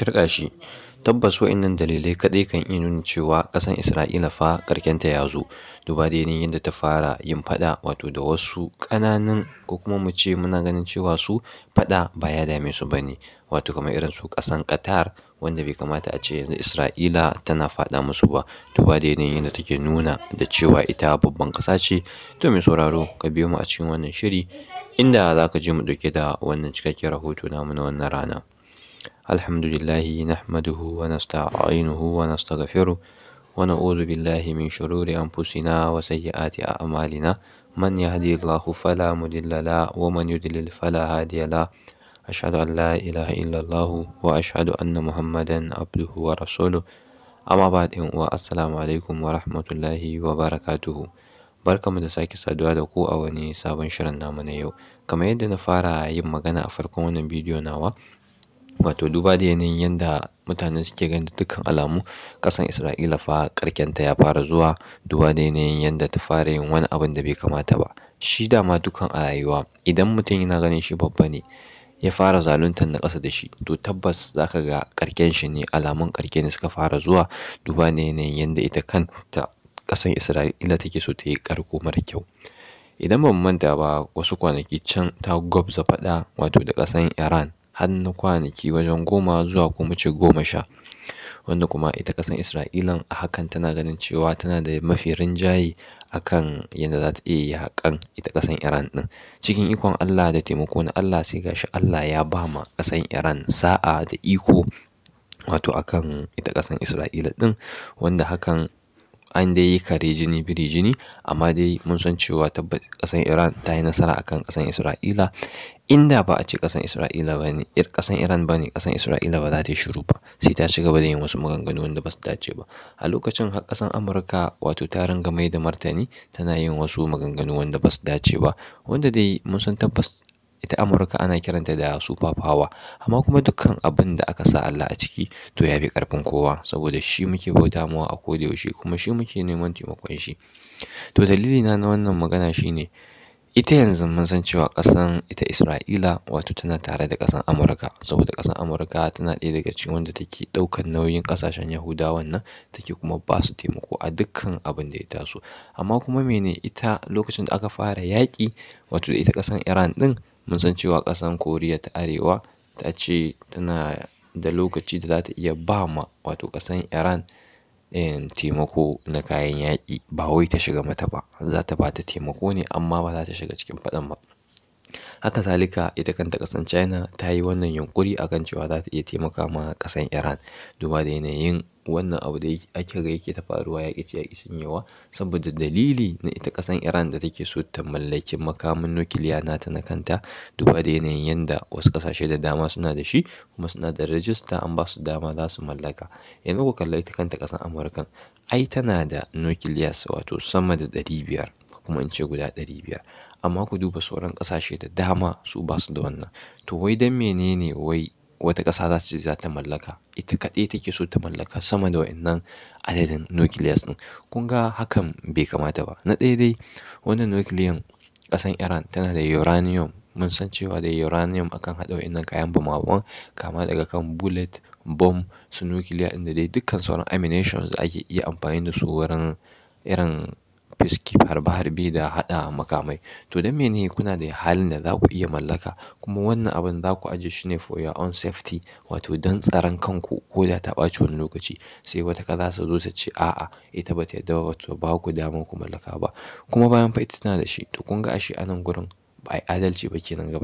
Turƙa shi. Tabbas wa'innan dalilai kaɗai kan iya nuna cewa ƙasar Isra'ila fa ƙarkenta ya zo. Duba da yanayin yadda ta fara yin faɗa wato da wasu ƙananan ko kuma mu ce muna ganin cewa su faɗa ba ya dame su ba ne. Wato kamar irin su ƙasan Qatar wanda bai kamata a ce yanzu Isra'ila tana faɗa musu ba. Duba da yanayin yadda take nuna da cewa ita babban ƙasa ce. To mai sauraro ka biyo mu a cikin wannan shiri inda za ka je mu ɗauke da wannan cikakken rahoto namu na wannan rana. Alhamdulillahi nahmaduhu wa nasta'inuhu wa nastaghfiruh wa na'udhu billahi min shururi anfusina wa sayyiati a'malina. Man yahdihillahu fala mudilla lahu wa man yudlil fala hadiya lahu. Ashhadu an la ilaha illallah wa ashhadu anna Muhammadan abduhu wa rasuluh. Amma ba'd, wa assalamu alaikum wa rahmatullahi wa barakatuhu. Barkamu da sake saduwa da ku a wani sabon shirin namu na yau. Kamar yadda na fara yin magana a farkon wannan bidiyo nawa, wato duba da yanayin yadda mutane suke ganin dukkan alamu ƙasar Isra'ila fa ƙarkenta ya fara zuwa. Duba da yanayin yadda ta fara yin wani abin da bai kamata ba. Shi dama dukkan a rayuwa idan mutum yana ganin shi babba ne ya fara zaluntar na ƙasa da shi, to tabbas za ka ga ƙarken shi ne, alamun ƙarke ne suka fara zuwa. Duba da yanayin yadda ita kanta ƙasar Isra'ila take so ta yi ƙarko mara kyau. Idan ba mu manta ba, wasu kwanaki can ta gwabza faɗa wato da ƙasar Iran har na kwanaki wajen 10 zuwa kuma ce 10, wanda kuma ita ƙasar Isra'ilan a hakan tana ganin cewa tana da mafi rinjaye akan yadda za ta iya haƙan ita ƙasar Iran ɗin. Cikin ikon Allah da taimako na Allah sai gashi Allah ya ba ma ƙasar Iran sa'a da iko wato akan ita ƙasar Isra'ila ɗin, wanda hakan an dai yi kare jini biri jini, amma dai mun san cewa tabbas ƙasar Iran ta yi nasara akan ƙasar Isra'ila. Inda ba a ce ƙasar Isra'ila ba ne, ƙasar Iran ba ne, ƙasar Isra'ila ba za ta yi shiru ba, sai ta ci gaba da yin wasu maganganu wanda ba su dace ba. A lokacin har ƙasar Amurka wato ta ringa mai da martani, tana yin wasu maganganu wanda ba su dace ba, wanda dai mun san tabbas ita Amurka ana kiranta da super power, amma kuma dukkan abin da aka sa Allah a ciki to ya fi ƙarfin kowa, saboda shi muke bauta mawa a koda yaushe kuma shi muke neman taimakon shi. To dalilina na wannan magana shine ita yanzu mun san cewa ƙasar ita Isra'ila wato tana tare da ƙasar Amurka, saboda ƙasar Amurka tana ɗaya daga cikin wanda take ɗaukan nauyin ƙasashen Yahudawan nan, take kuma ba su taimako a dukkan abin da ya taso. Amma kuma mene, ita lokacin da aka fara yaƙi wato da ita ƙasar Iran ɗin, mun san cewa ƙasar Koriya ta Arewa ta ce tana da lokaci da za ta iya ba ma wato ƙasar Iran taimako na kayan yaƙi, ba wai ta shiga mata ba, za ta ba ta taimako ne amma ba za ta shiga cikin faɗan ba. Haka zalika ita kanta ƙasar China ta yi wannan yunƙuri akan cewa za ta iya taimaka ma ƙasar Iran. Duba da yanayin wannan abu da ake ga yake ta faruwa yaƙi ce yaƙi cinyewa, saboda dalili na ita ƙasar Iran da take so ta mallaki makamin nukiliya nata na kanta. Duba da yanayin yadda wasu ƙasashe da dama suna da shi kuma suna da rajista, an ba su dama za su mallaka. Yanzu ku kalla ita kanta ƙasar Amurkan, ai tana da nukiliyas wato sama da 500, kuma in ce guda 500, amma ku duba sauran ƙasashe da dama su ba su da wannan. To wai dan menene wai wata ƙasa za ta ce za ta mallaka, ita kaɗai take so ta mallaka sama da wa'innan adadin nukiliyas ɗin? Kun ga hakan bai kamata ba. Na ɗaya dai wannan nukiliyan ƙasar Iran tana da uranium. Mun san cewa da uranium akan haɗa wa'innan kayan bama-baman, kama daga kan bullet, bomb, su nukiliya inda dai dukkan sauran ammunitions da ake iya amfani da su wurin irin peacekeep, harbe-harbe da haɗa makamai. To don mene kuna da halin da za ku iya mallaka, kuma wannan abin za ku ajiye shi ne for your own safety, wato don tsaron kanku ko da ta ɓaci wani lokaci, sai wata ƙasa ta zo ta ce a'a ita ba ta yarda ba, wato ba ku damar ku mallaka ba, kuma bayan fa ita tana da shi. To kun ga ashe a nan gurin ba ai adalci ba kenan gaba